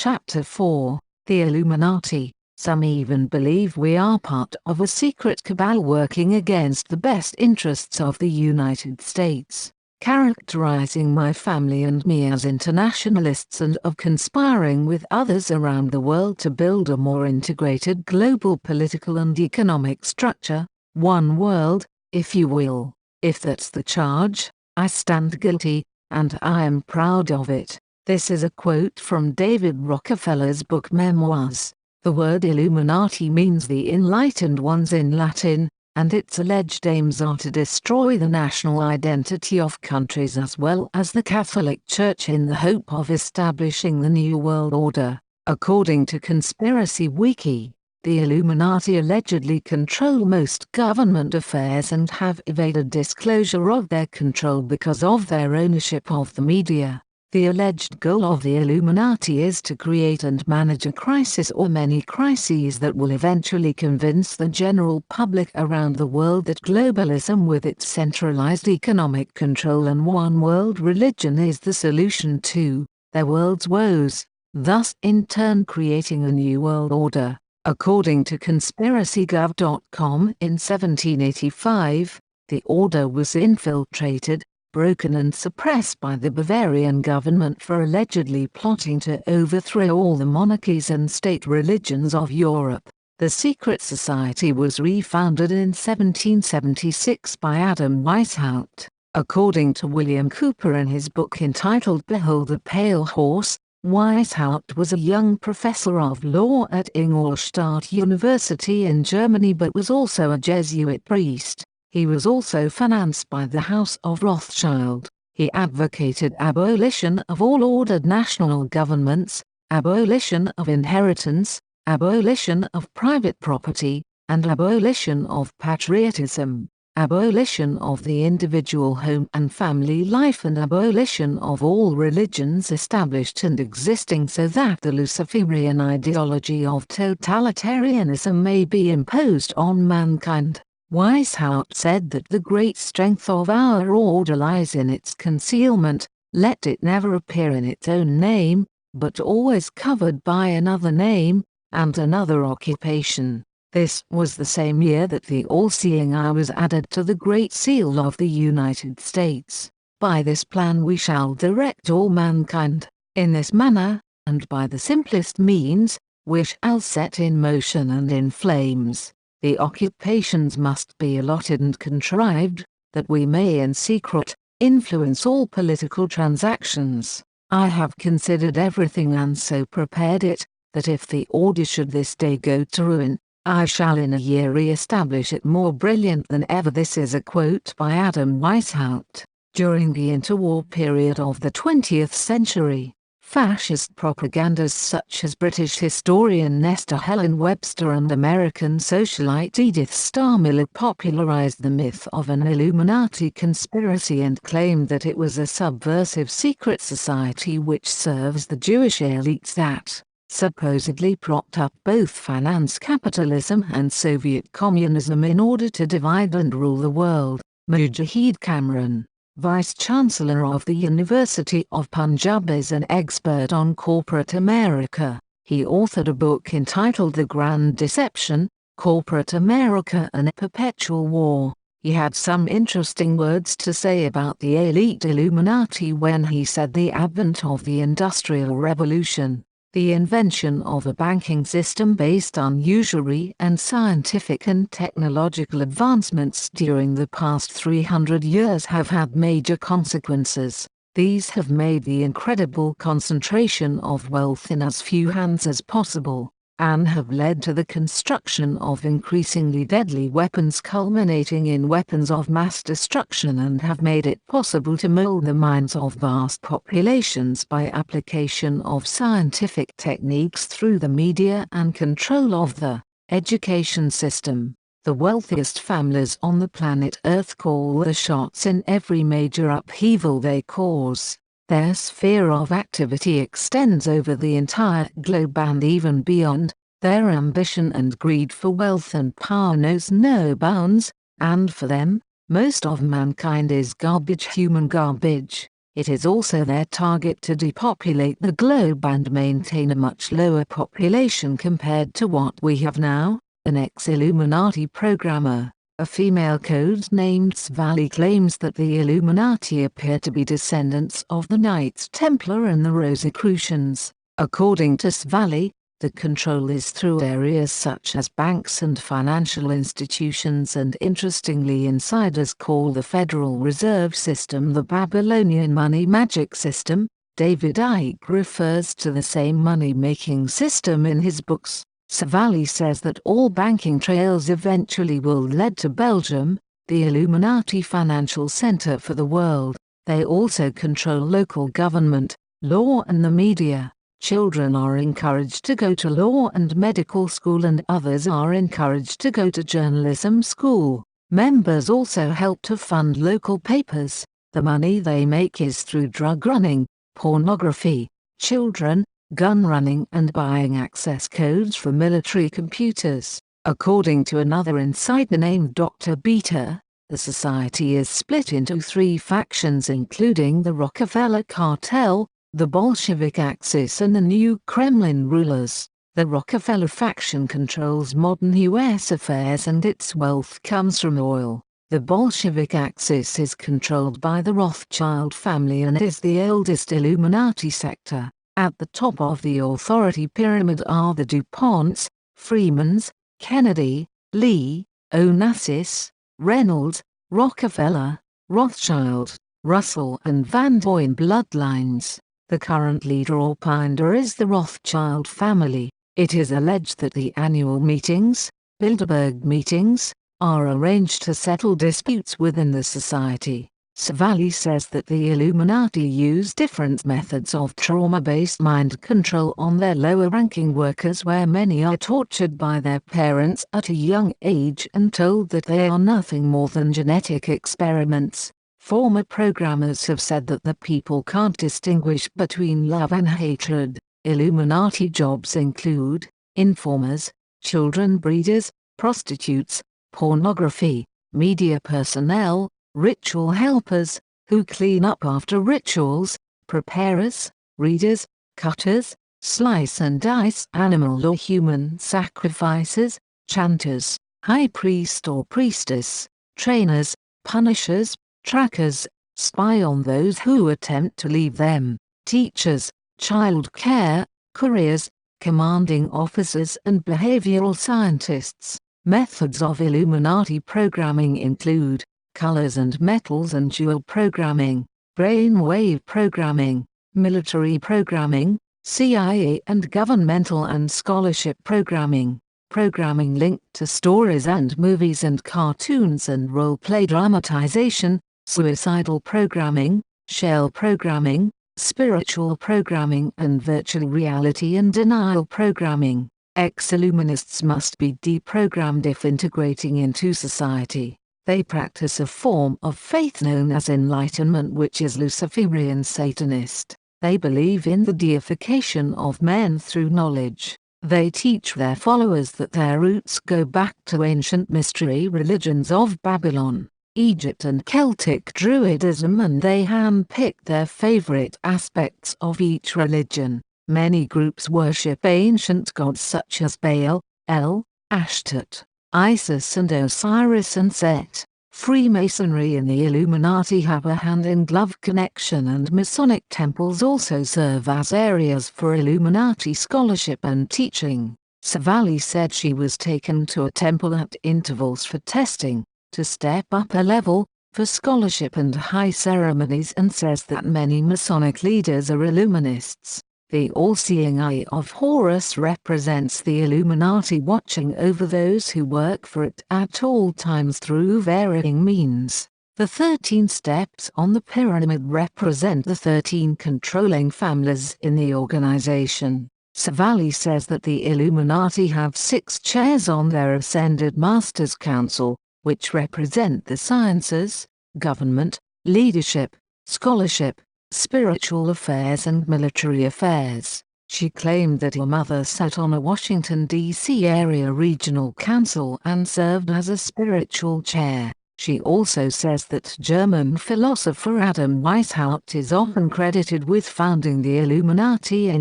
Chapter 4, The Illuminati. Some even believe we are part of a secret cabal working against the best interests of the United States, characterizing my family and me as internationalists and of conspiring with others around the world to build a more integrated global political and economic structure, one world, if you will. If that's the charge, I stand guilty, and I am proud of it. This is a quote from David Rockefeller's book Memoirs. The word Illuminati means the enlightened ones in Latin, and its alleged aims are to destroy the national identity of countries as well as the Catholic Church in the hope of establishing the New World Order. According to Conspiracy Wiki, the Illuminati allegedly control most government affairs and have evaded disclosure of their control because of their ownership of the media. The alleged goal of the Illuminati is to create and manage a crisis or many crises that will eventually convince the general public around the world that globalism with its centralized economic control and one world religion is the solution to their world's woes, thus in turn creating a new world order. According to conspiracygov.com, in 1785, the order was infiltrated, broken and suppressed by the Bavarian government for allegedly plotting to overthrow all the monarchies and state religions of Europe. The secret society was refounded in 1776 by Adam Weishaupt. According to William Cooper in his book entitled Behold the Pale Horse, Weishaupt was a young professor of law at Ingolstadt University in Germany but was also a Jesuit priest. He was also financed by the House of Rothschild. He advocated abolition of all ordered national governments, abolition of inheritance, abolition of private property, and abolition of patriotism, abolition of the individual home and family life and abolition of all religions established and existing so that the Luciferian ideology of totalitarianism may be imposed on mankind. Weishaupt said that the great strength of our order lies in its concealment, let it never appear in its own name, but always covered by another name, and another occupation. This was the same year that the all-seeing eye was added to the Great Seal of the United States. By this plan we shall direct all mankind, in this manner, and by the simplest means, we shall set in motion and in flames. The occupations must be allotted and contrived, that we may in secret, influence all political transactions. I have considered everything and so prepared it, that if the order should this day go to ruin, I shall in a year re-establish it more brilliant than ever. This is a quote by Adam Weishaupt. During the interwar period of the 20th century, fascist propagandists such as British historian Nestor Helen Webster and American socialite Edith Starr Miller popularized the myth of an Illuminati conspiracy and claimed that it was a subversive secret society which serves the Jewish elites that supposedly propped up both finance capitalism and Soviet communism in order to divide and rule the world. Mujahid Cameron, Vice-Chancellor of the University of Punjab, is an expert on corporate America. He authored a book entitled The Grand Deception, Corporate America and a Perpetual War. He had some interesting words to say about the elite Illuminati when he said the advent of the Industrial Revolution, the invention of a banking system based on usury and scientific and technological advancements during the past 300 years have had major consequences. These have made the incredible concentration of wealth in as few hands as possible, and have led to the construction of increasingly deadly weapons culminating in weapons of mass destruction and have made it possible to mold the minds of vast populations by application of scientific techniques through the media and control of the education system. The wealthiest families on the planet Earth call the shots in every major upheaval they cause. Their sphere of activity extends over the entire globe and even beyond. Their ambition and greed for wealth and power knows no bounds, and for them, most of mankind is garbage, human garbage. It is also their target to depopulate the globe and maintain a much lower population compared to what we have now. An ex-Illuminati programmer, a female code-named Svali, claims that the Illuminati appear to be descendants of the Knights Templar and the Rosicrucians. According to Svali, the control is through areas such as banks and financial institutions, and interestingly, insiders call the Federal Reserve System the Babylonian money magic system. David Icke refers to the same money-making system in his books. Savali says that all banking trails eventually will lead to Belgium, the Illuminati financial center for the world. They also control local government, law and the media. Children are encouraged to go to law and medical school, and others are encouraged to go to journalism school. Members also help to fund local papers. The money they make is through drug running, pornography, children, gun running and buying access codes for military computers. According to another insider named Dr. Beta, the society is split into 3 factions, including the Rockefeller cartel, the Bolshevik Axis and the New Kremlin rulers. The Rockefeller faction controls modern U.S. affairs and its wealth comes from oil. The Bolshevik Axis is controlled by the Rothschild family and is the oldest Illuminati sector. At the top of the authority pyramid are the DuPonts, Freemans, Kennedy, Lee, Onassis, Reynolds, Rockefeller, Rothschild, Russell and Van Boyne bloodlines. The current leader or founder is the Rothschild family. It is alleged that the annual meetings, Bilderberg meetings, are arranged to settle disputes within the society. Savali says that the Illuminati use different methods of trauma-based mind control on their lower-ranking workers, where many are tortured by their parents at a young age and told that they are nothing more than genetic experiments. Former programmers have said that the people can't distinguish between love and hatred. Illuminati jobs include informers, children breeders, prostitutes, pornography, media personnel, ritual helpers, who clean up after rituals, preparers, readers, cutters, slice and dice animal or human sacrifices, chanters, high priest or priestess, trainers, punishers, trackers, spy on those who attempt to leave them, teachers, child care, couriers, commanding officers and behavioral scientists. Methods of Illuminati programming include colors and metals and dual programming, brainwave programming, military programming, CIA and governmental and scholarship programming, programming linked to stories and movies and cartoons and role-play dramatization, suicidal programming, shell programming, spiritual programming and virtual reality and denial programming. Ex-Illuminists must be deprogrammed if integrating into society. They practice a form of faith known as enlightenment, which is Luciferian Satanist. They believe in the deification of men through knowledge. They teach their followers that their roots go back to ancient mystery religions of Babylon, Egypt and Celtic Druidism, and they handpick their favorite aspects of each religion. Many groups worship ancient gods such as Baal, El, Ashtot, Isis and Osiris and Set. Freemasonry and the Illuminati have a hand-in-glove connection, and Masonic temples also serve as areas for Illuminati scholarship and teaching. Savali said she was taken to a temple at intervals for testing, to step up a level, for scholarship and high ceremonies, and says that many Masonic leaders are Illuminists. The all-seeing eye of Horus represents the Illuminati watching over those who work for it at all times through varying means. The 13 steps on the pyramid represent the 13 controlling families in the organization. Savali says that the Illuminati have 6 chairs on their Ascended Masters Council, which represent the sciences, government, leadership, scholarship, spiritual affairs and military affairs. She claimed that her mother sat on a Washington, D.C. area regional council and served as a spiritual chair. She also says that German philosopher Adam Weishaupt is often credited with founding the Illuminati in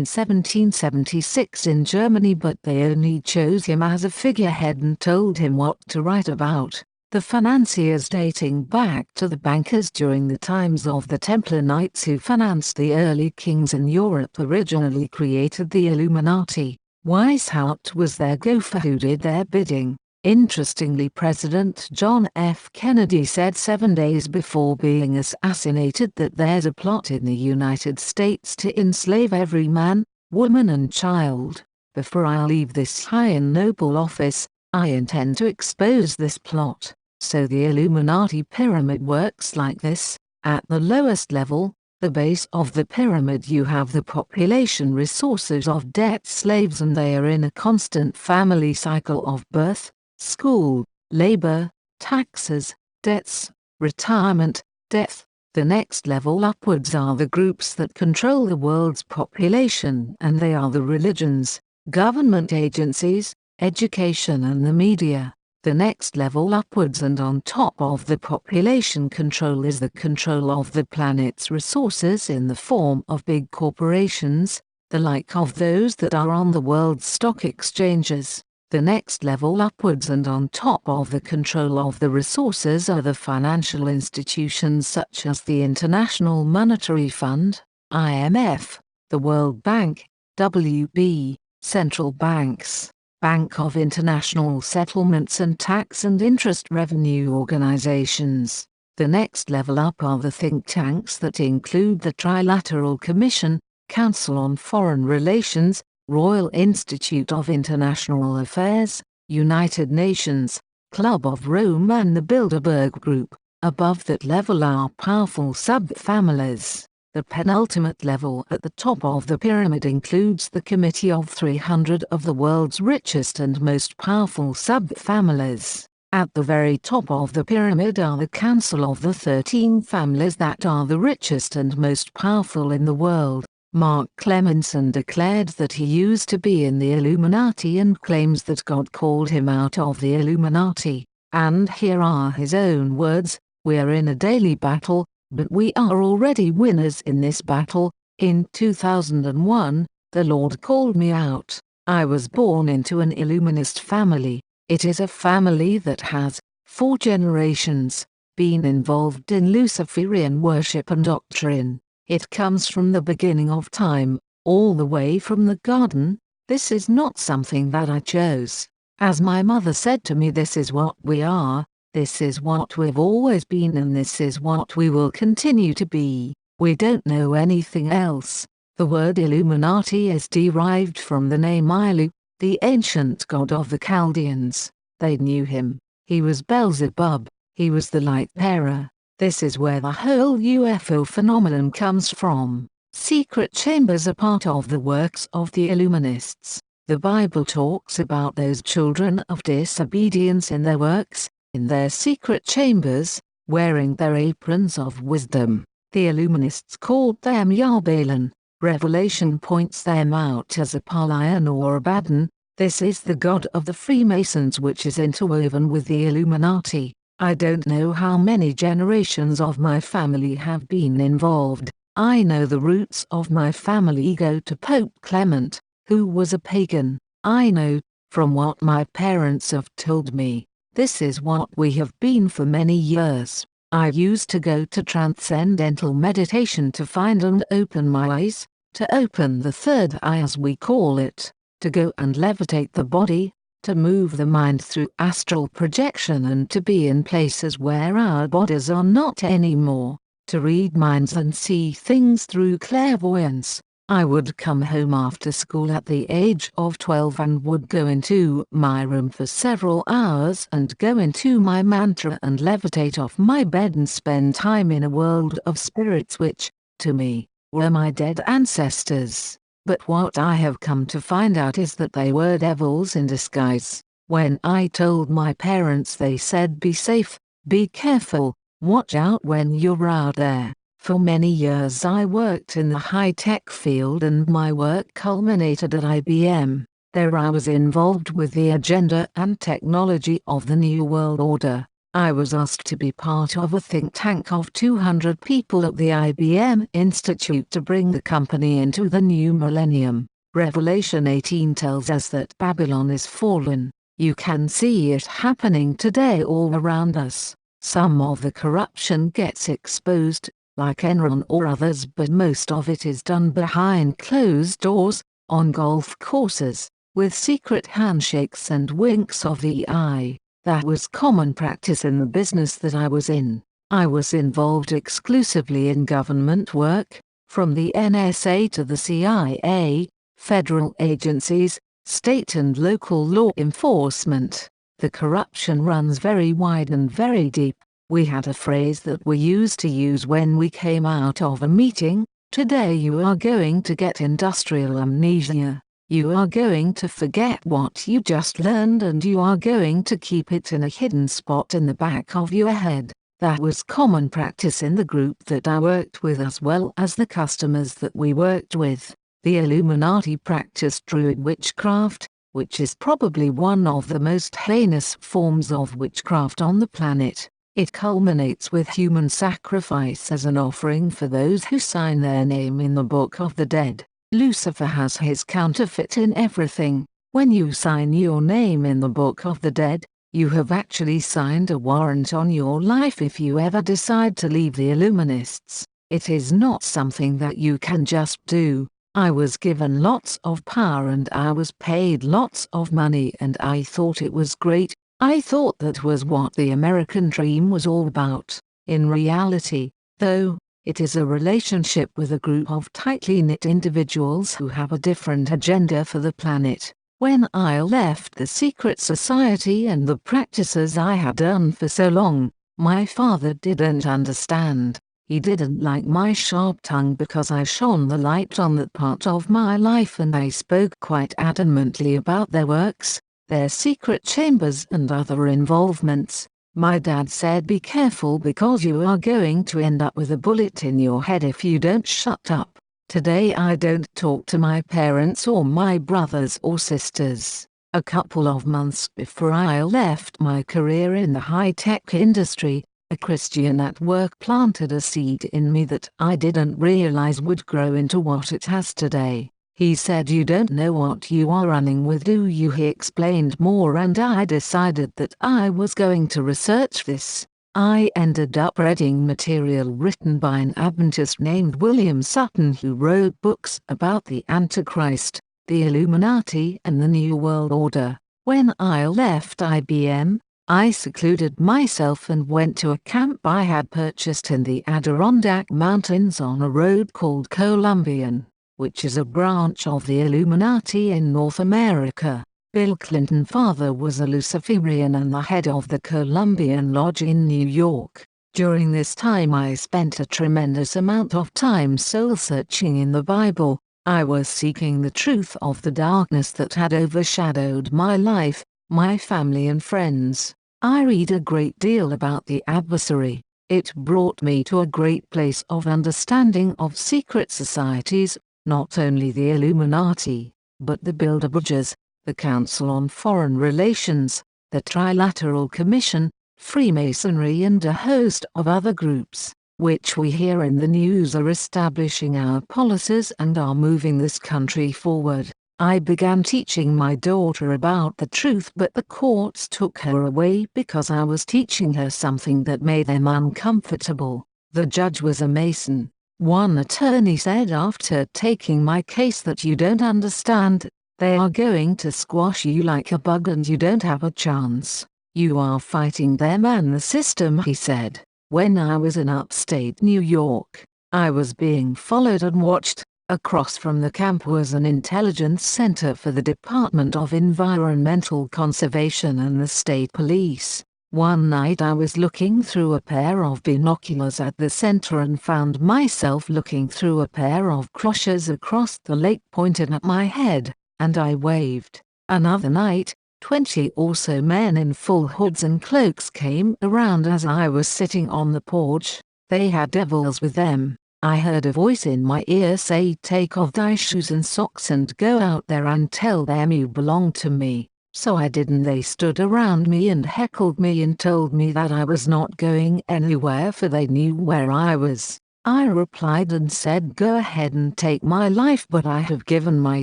1776 in Germany, but they only chose him as a figurehead and told him what to write about. The financiers dating back to the bankers during the times of the Templar Knights who financed the early kings in Europe originally created the Illuminati. Weishaupt was their gopher who did their bidding. Interestingly, President John F. Kennedy said 7 days before being assassinated that there's a plot in the United States to enslave every man, woman and child. Before I leave this high and noble office, I intend to expose this plot. So the Illuminati pyramid works like this. At the lowest level, the base of the pyramid, you have the population resources of debt slaves, and they are in a constant family cycle of birth, school, labor, taxes, debts, retirement, death. The next level upwards are the groups that control the world's population, and they are the religions, government agencies, education and the media. The next level upwards and on top of the population control is the control of the planet's resources in the form of big corporations, the like of those that are on the world's stock exchanges. The next level upwards and on top of the control of the resources are the financial institutions such as the International Monetary Fund, IMF, the World Bank, WB, central banks, Bank of International Settlements and tax and interest revenue organizations. The next level up are the think tanks that include the Trilateral Commission, Council on Foreign Relations, Royal Institute of International Affairs, United Nations, Club of Rome and the Bilderberg Group. Above that level are powerful sub-families. The penultimate level at the top of the pyramid includes the Committee of 300 of the world's richest and most powerful sub-families. At the very top of the pyramid are the Council of the 13 families that are the richest and most powerful in the world. Mark Clemenson declared that he used to be in the Illuminati and claims that God called him out of the Illuminati. And here are his own words: "We're in a daily battle, but we are already winners in this battle. In 2001, the Lord called me out. I was born into an Illuminist family. It is a family that has, 4 generations, been involved in Luciferian worship and doctrine. It comes from the beginning of time, all the way from the garden. This is not something that I chose. As my mother said to me, this is what we are, this is what we've always been, and this is what we will continue to be. We don't know anything else." The word Illuminati is derived from the name Ilu, the ancient god of the Chaldeans. They knew him. He was Beelzebub. He was the light bearer. This is where the whole UFO phenomenon comes from. Secret chambers are part of the works of the Illuminists. The Bible talks about those children of disobedience in their works, in their secret chambers, wearing their aprons of wisdom. The Illuminists called them Yarbalan. Revelation points them out as Apollyon or Abaddon. This is the god of the Freemasons, which is interwoven with the Illuminati. I don't know how many generations of my family have been involved. I know the roots of my family go to Pope Clement, who was a pagan. I know, from what my parents have told me, this is what we have been for many years. I used to go to transcendental meditation to find and open my eyes, to open the third eye as we call it, to go and levitate the body, to move the mind through astral projection and to be in places where our bodies are not anymore, to read minds and see things through clairvoyance. I would come home after school at the age of 12 and would go into my room for several hours and go into my mantra and levitate off my bed and spend time in a world of spirits which, to me, were my dead ancestors. But what I have come to find out is that they were devils in disguise. When I told my parents, they said, "Be safe, be careful, watch out when you're out there." For many years I worked in the high-tech field and my work culminated at IBM. There I was involved with the agenda and technology of the New World Order. I was asked to be part of a think tank of 200 people at the IBM Institute to bring the company into the new millennium. Revelation 18 tells us that Babylon is fallen. You can see it happening today all around us. Some of the corruption gets exposed, like Enron or others, but most of it is done behind closed doors, on golf courses, with secret handshakes and winks of the eye. That was common practice in the business that I was in. I was involved exclusively in government work, from the NSA to the CIA, federal agencies, state and local law enforcement. The corruption runs very wide and very deep. We had a phrase that we used to use when we came out of a meeting: today you are going to get industrial amnesia. You are going to forget what you just learned and you are going to keep it in a hidden spot in the back of your head. That was common practice in the group that I worked with as well as the customers that we worked with. The Illuminati practiced Druid witchcraft, which is probably one of the most heinous forms of witchcraft on the planet. It culminates with human sacrifice as an offering for those who sign their name in the Book of the Dead. Lucifer has his counterfeit in everything. When you sign your name in the Book of the Dead, you have actually signed a warrant on your life if you ever decide to leave the Illuminists. It is not something that you can just do. I was given lots of power and I was paid lots of money and I thought it was great. I thought that was what the American dream was all about. In reality, though, it is a relationship with a group of tightly knit individuals who have a different agenda for the planet. When I left the secret society and the practices I had done for so long, my father didn't understand. He didn't like my sharp tongue because I shone the light on that part of my life and I spoke quite adamantly about their works, their secret chambers and other involvements. My dad said, be careful because you are going to end up with a bullet in your head if you don't shut up. Today I don't talk to my parents or my brothers or sisters. A couple of months before I left my career in the high-tech industry, a Christian at work planted a seed in me that I didn't realize would grow into what it has today. He said, you don't know what you are running with, do you? He explained more and I decided that I was going to research this. I ended up reading material written by an Adventist named William Sutton who wrote books about the Antichrist, the Illuminati and the New World Order. When I left IBM, I secluded myself and went to a camp I had purchased in the Adirondack Mountains on a road called Columbian, which is a branch of the Illuminati in North America. Bill Clinton's father was a Luciferian and the head of the Columbian Lodge in New York. During this time I spent a tremendous amount of time soul-searching in the Bible. I was seeking the truth of the darkness that had overshadowed my life, my family and friends. I read a great deal about the adversary. It brought me to a great place of understanding of secret societies, not only the Illuminati, but the Bilderbergers, the Council on Foreign Relations, the Trilateral Commission, Freemasonry and a host of other groups, which we hear in the news are establishing our policies and are moving this country forward. I began teaching my daughter about the truth, but the courts took her away because I was teaching her something that made them uncomfortable. The judge was a Mason. One attorney said after taking my case that you don't understand, they are going to squash you like a bug and you don't have a chance. You are fighting them and the system, he said. When I was in upstate New York, I was being followed and watched. Across from the camp was an intelligence center for the Department of Environmental Conservation and the state police. One night I was looking through a pair of binoculars at the center and found myself looking through a pair of crosses across the lake pointed at my head, and I waved. Another night, 20 or so men in full hoods and cloaks came around as I was sitting on the porch. They had devils with them. I heard a voice in my ear say, take off thy shoes and socks and go out there and tell them you belong to me. So I did, and they stood around me and heckled me and told me that I was not going anywhere, for they knew where I was. I replied and said, "Go ahead and take my life, but I have given my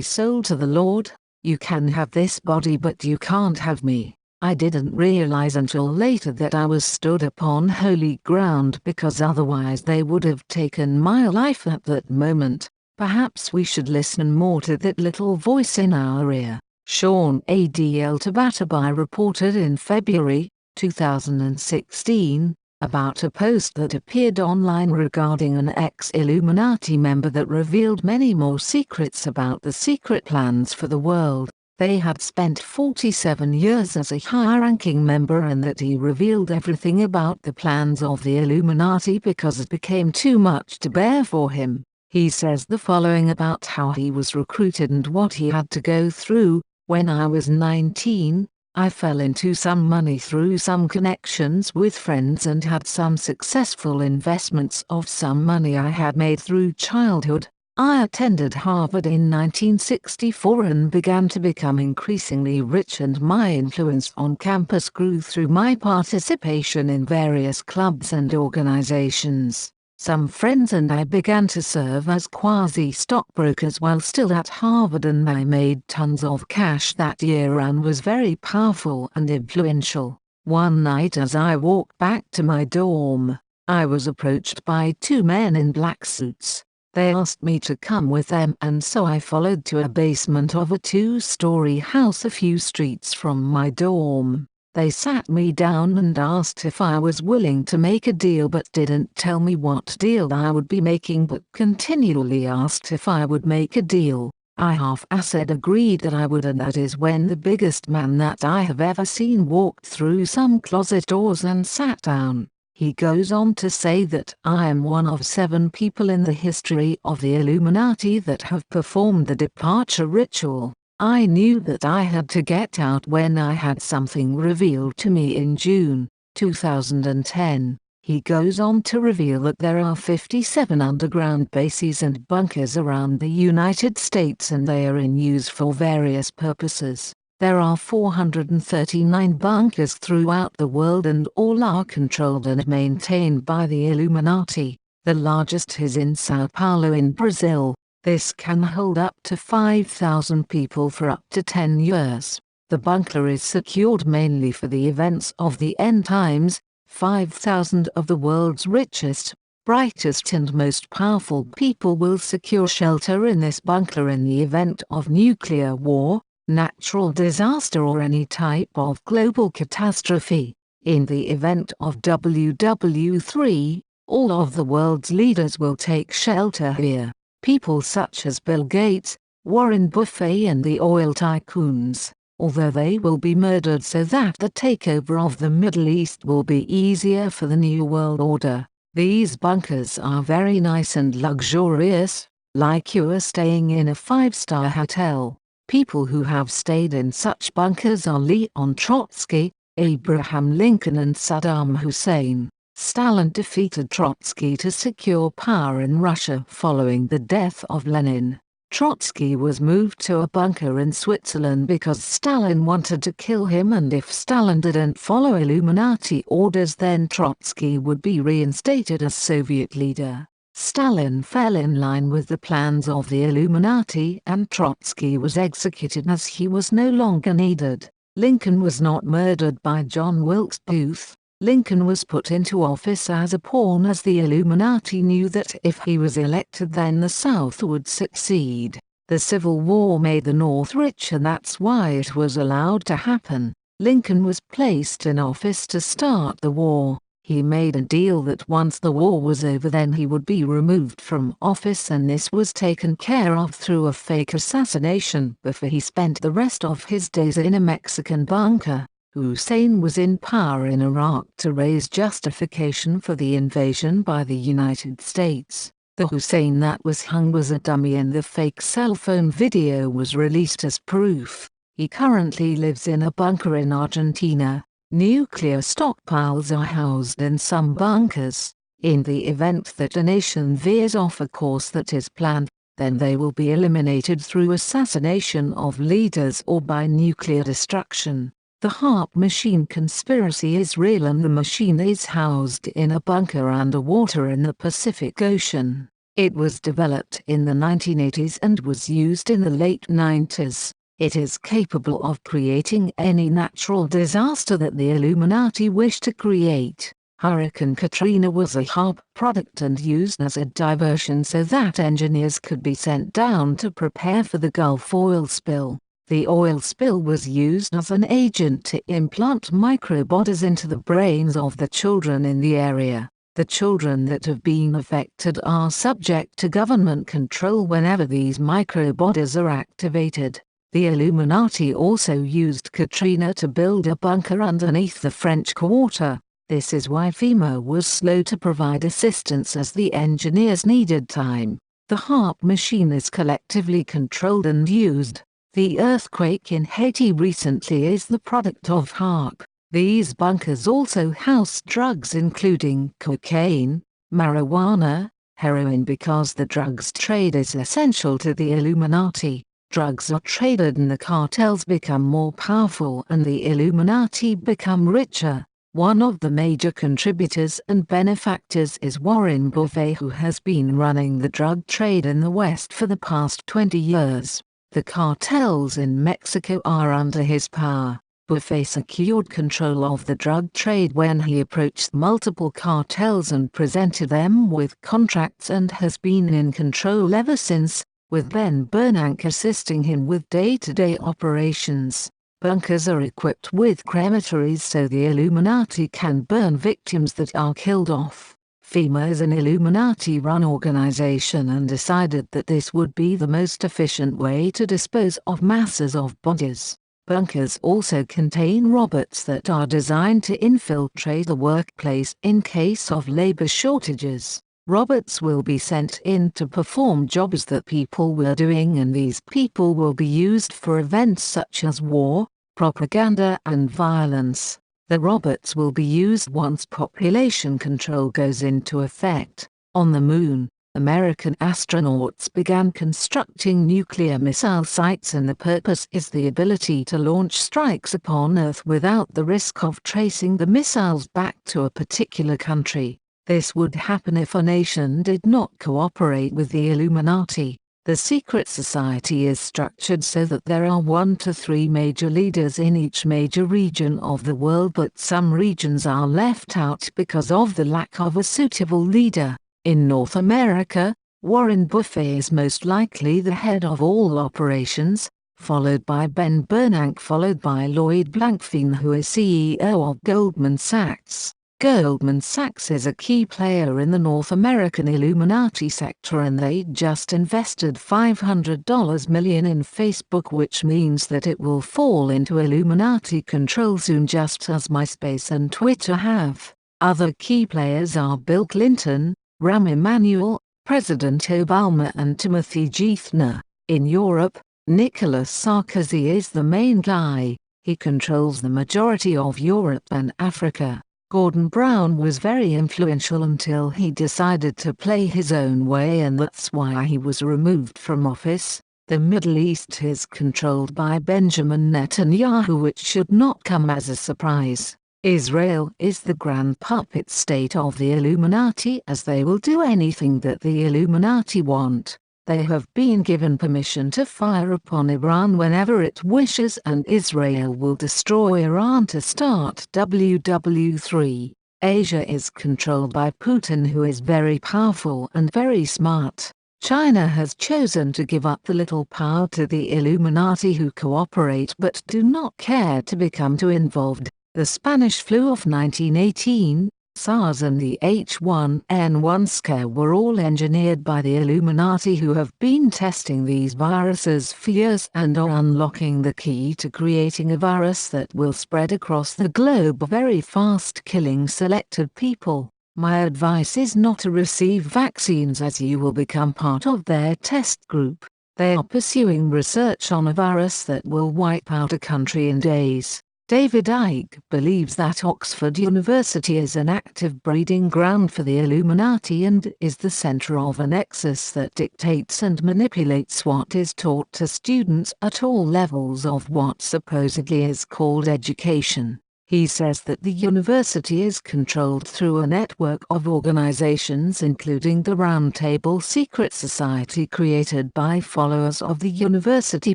soul to the Lord. You can have this body, but you can't have me." I didn't realize until later that I was stood upon holy ground, because otherwise they would have taken my life at that moment. Perhaps we should listen more to that little voice in our ear. Sean Adl Tabatabai reported in February 2016 about a post that appeared online regarding an ex-Illuminati member that revealed many more secrets about the secret plans for the world. They had spent 47 years as a high-ranking member, and that he revealed everything about the plans of the Illuminati because it became too much to bear for him. He says the following about how he was recruited and what he had to go through. "When I was 19, I fell into some money through some connections with friends and had some successful investments of some money I had made through childhood. I attended Harvard in 1964 and began to become increasingly rich, and my influence on campus grew through my participation in various clubs and organizations. Some friends and I began to serve as quasi-stockbrokers while still at Harvard, and I made tons of cash that year and was very powerful and influential. One night as I walked back to my dorm, I was approached by two men in black suits. They asked me to come with them, and so I followed to a basement of a 2-story house a few streets from my dorm. They sat me down and asked if I was willing to make a deal, but didn't tell me what deal I would be making, but continually asked if I would make a deal. I half-assed agreed that I would, and that is when the biggest man that I have ever seen walked through some closet doors and sat down. He goes on to say that I am one of 7 people in the history of the Illuminati that have performed the departure ritual. I knew that I had to get out when I had something revealed to me in June 2010. He goes on to reveal that there are 57 underground bases and bunkers around the United States, and they are in use for various purposes. There are 439 bunkers throughout the world, and all are controlled and maintained by the Illuminati. The largest is in Sao Paulo in Brazil. This can hold up to 5,000 people for up to 10 years. The bunker is secured mainly for the events of the end times. 5,000 of the world's richest, brightest and most powerful people will secure shelter in this bunker in the event of nuclear war, natural disaster or any type of global catastrophe. In the event of WW3, all of the world's leaders will take shelter here. People such as Bill Gates, Warren Buffett and the oil tycoons, although they will be murdered so that the takeover of the Middle East will be easier for the New World Order. These bunkers are very nice and luxurious, like you are staying in a 5-star hotel. People who have stayed in such bunkers are Leon Trotsky, Abraham Lincoln and Saddam Hussein. Stalin defeated Trotsky to secure power in Russia following the death of Lenin. Trotsky was moved to a bunker in Switzerland because Stalin wanted to kill him, and if Stalin didn't follow Illuminati orders, then Trotsky would be reinstated as Soviet leader. Stalin fell in line with the plans of the Illuminati, and Trotsky was executed as he was no longer needed. Lincoln was not murdered by John Wilkes Booth. Lincoln was put into office as a pawn, as the Illuminati knew that if he was elected then the South would succeed. The Civil War made the North rich, and that's why it was allowed to happen. Lincoln was placed in office to start the war. He made a deal that once the war was over then he would be removed from office, and this was taken care of through a fake assassination before he spent the rest of his days in a Mexican bunker. Hussein was in power in Iraq to raise justification for the invasion by the United States. The Hussein that was hung was a dummy, and the fake cell phone video was released as proof. He currently lives in a bunker in Argentina. Nuclear stockpiles are housed in some bunkers. In the event that a nation veers off a course that is planned, then they will be eliminated through assassination of leaders or by nuclear destruction. The HAARP machine conspiracy is real, and the machine is housed in a bunker underwater in the Pacific Ocean. It was developed in the 1980s and was used in the late 90s. It is capable of creating any natural disaster that the Illuminati wish to create. Hurricane Katrina was a HAARP product and used as a diversion so that engineers could be sent down to prepare for the Gulf oil spill. The oil spill was used as an agent to implant microbodies into the brains of the children in the area. The children that have been affected are subject to government control whenever these microbodies are activated. The Illuminati also used Katrina to build a bunker underneath the French Quarter. This is why FEMA was slow to provide assistance, as the engineers needed time. The HAARP machine is collectively controlled and used. The earthquake in Haiti recently is the product of HAARP. These bunkers also house drugs including cocaine, marijuana, heroin, because the drugs trade is essential to the Illuminati. Drugs are traded and the cartels become more powerful and the Illuminati become richer. One of the major contributors and benefactors is Warren Buffett, who has been running the drug trade in the West for the past 20 years. The cartels in Mexico are under his power. Buffett secured control of the drug trade when he approached multiple cartels and presented them with contracts, and has been in control ever since, with Ben Bernanke assisting him with day-to-day operations. Bunkers are equipped with crematories so the Illuminati can burn victims that are killed off. FEMA is an Illuminati-run organization and decided that this would be the most efficient way to dispose of masses of bodies. Bunkers also contain robots that are designed to infiltrate the workplace in case of labor shortages. Robots will be sent in to perform jobs that people were doing, and these people will be used for events such as war, propaganda and violence. The robots will be used once population control goes into effect. On the Moon, American astronauts began constructing nuclear missile sites, and the purpose is the ability to launch strikes upon Earth without the risk of tracing the missiles back to a particular country. This would happen if a nation did not cooperate with the Illuminati. The secret society is structured so that there are 1 to 3 major leaders in each major region of the world, but some regions are left out because of the lack of a suitable leader. In North America, Warren Buffett is most likely the head of all operations, followed by Ben Bernanke, followed by Lloyd Blankfein, who is CEO of Goldman Sachs. Goldman Sachs is a key player in the North American Illuminati sector, and they just invested $500 million in Facebook, which means that it will fall into Illuminati control soon, just as MySpace and Twitter have. Other key players are Bill Clinton, Rahm Emanuel, President Obama and Timothy Geithner. In Europe, Nicolas Sarkozy is the main guy. He controls the majority of Europe and Africa. Gordon Brown was very influential until he decided to play his own way, and that's why he was removed from office. The Middle East is controlled by Benjamin Netanyahu, which should not come as a surprise. Israel is the grand puppet state of the Illuminati, as they will do anything that the Illuminati want. They have been given permission to fire upon Iran whenever it wishes, and Israel will destroy Iran to start WW3. Asia is controlled by Putin, who is very powerful and very smart. China has chosen to give up the little power to the Illuminati, who cooperate but do not care to become too involved. The Spanish flu of 1918, SARS and the H1N1 scare were all engineered by the Illuminati, who have been testing these viruses for years and are unlocking the key to creating a virus that will spread across the globe very fast, killing selected people. My advice is not to receive vaccines, as you will become part of their test group. They are pursuing research on a virus that will wipe out a country in days. David Icke believes that Oxford University is an active breeding ground for the Illuminati and is the center of a nexus that dictates and manipulates what is taught to students at all levels of what supposedly is called education. He says that the university is controlled through a network of organizations including the Round Table secret society created by followers of the university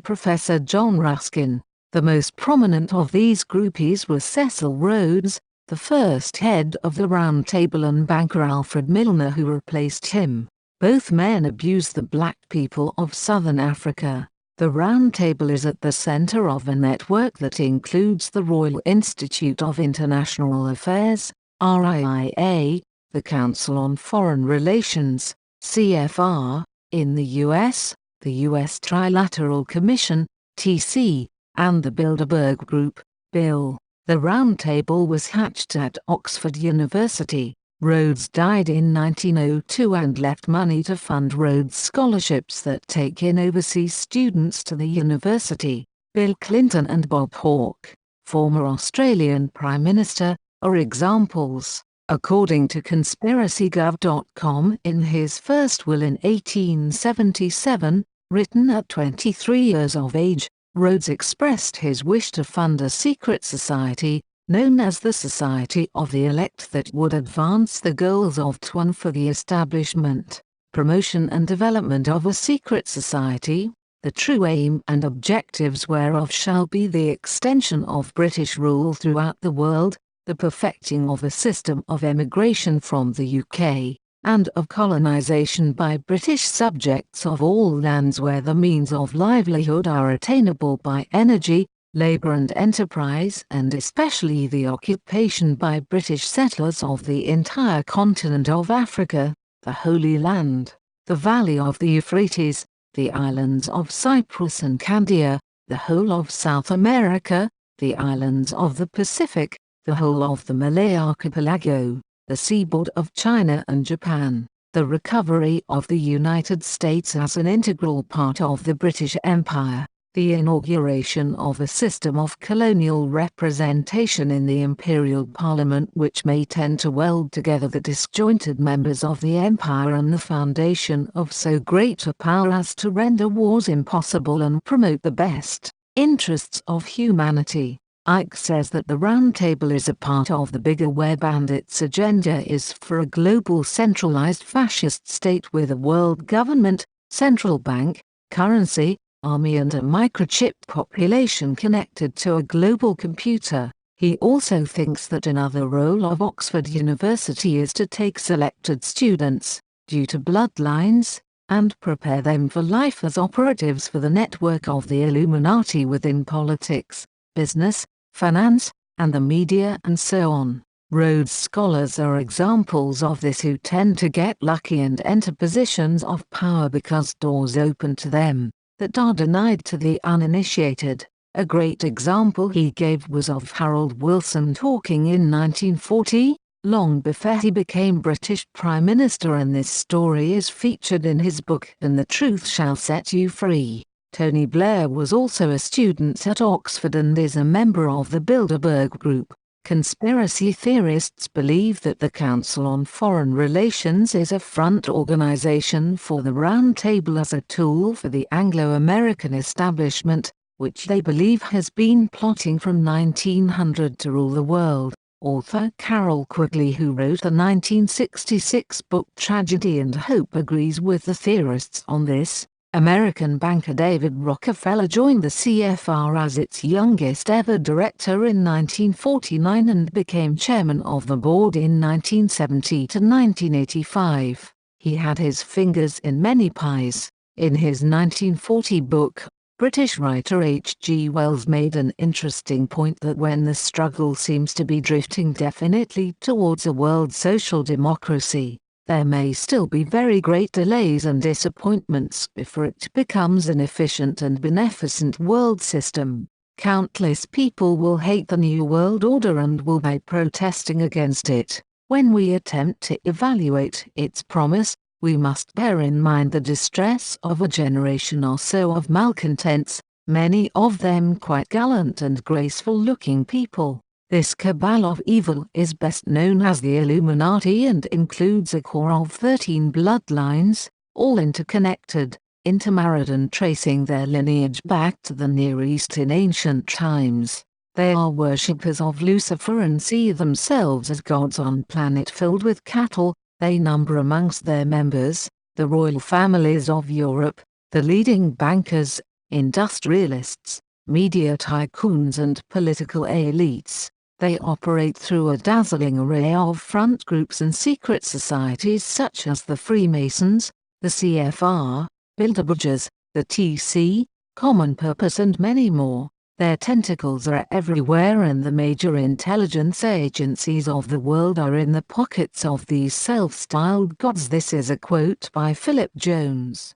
professor John Ruskin. The most prominent of these groupies was Cecil Rhodes, the first head of the Round Table, and banker Alfred Milner, who replaced him. Both men abused the black people of Southern Africa. The Round Table is at the center of a network that includes the Royal Institute of International Affairs, RIIA, the Council on Foreign Relations, CFR, in the US, the US Trilateral Commission, TC, and the Bilderberg Group, BIL. The Round Table was hatched at Oxford University. Rhodes died in 1902 and left money to fund Rhodes scholarships that take in overseas students to the university. Bill Clinton and Bob Hawke, former Australian Prime Minister, are examples. According to conspiracygov.com, in his first will in 1877, written at 23 years of age, Rhodes expressed his wish to fund a secret society, known as the Society of the Elect, that would advance the goals of TWAN for the establishment, promotion and development of a secret society, the true aim and objectives whereof shall be the extension of British rule throughout the world, the perfecting of a system of emigration from the UK, and of colonization by British subjects of all lands where the means of livelihood are attainable by energy, labor and enterprise, and especially the occupation by British settlers of the entire continent of Africa, the Holy Land, the Valley of the Euphrates, the islands of Cyprus and Candia, the whole of South America, the islands of the Pacific, the whole of the Malay Archipelago, the seaboard of China and Japan, the recovery of the United States as an integral part of the British Empire, the inauguration of a system of colonial representation in the Imperial Parliament which may tend to weld together the disjointed members of the empire, and the foundation of so great a power as to render wars impossible and promote the best interests of humanity. Icke says that the Round Table is a part of the bigger web, and its agenda is for a global centralized fascist state with a world government, central bank, currency, army and a microchipped population connected to a global computer. He also thinks that another role of Oxford University is to take selected students, due to bloodlines, and prepare them for life as operatives for the network of the Illuminati within politics, business, finance, and the media and so on. Rhodes scholars are examples of this, who tend to get lucky and enter positions of power because doors open to them that are denied to the uninitiated. A great example he gave was of Harold Wilson talking in 1940, long before he became British Prime Minister, and this story is featured in his book "And the Truth Shall Set You Free." Tony Blair was also a student at Oxford and is a member of the Bilderberg Group. Conspiracy theorists believe that the Council on Foreign Relations is a front organization for the Round Table as a tool for the Anglo-American establishment, which they believe has been plotting from 1900 to rule the world. Author Carol Quigley, who wrote the 1966 book Tragedy and Hope, agrees with the theorists on this. American banker David Rockefeller joined the CFR as its youngest ever director in 1949 and became chairman of the board in 1970 to 1985. He had his fingers in many pies. In his 1940 book, British writer H. G. Wells made an interesting point that when the struggle seems to be drifting definitely towards a world social democracy, there may still be very great delays and disappointments before it becomes an efficient and beneficent world system. Countless people will hate the New World Order and will be protesting against it. When we attempt to evaluate its promise, we must bear in mind the distress of a generation or so of malcontents, many of them quite gallant and graceful-looking people. This cabal of evil is best known as the Illuminati and includes a core of 13 bloodlines, all interconnected, intermarried and tracing their lineage back to the Near East in ancient times. They are worshippers of Lucifer and see themselves as gods on planet filled with cattle. They number amongst their members the royal families of Europe, the leading bankers, industrialists, media tycoons and political elites. They operate through a dazzling array of front groups and secret societies such as the Freemasons, the CFR, Bilderbergers, the TC, Common Purpose and many more. Their tentacles are everywhere and the major intelligence agencies of the world are in the pockets of these self-styled gods. This is a quote by Philip Jones.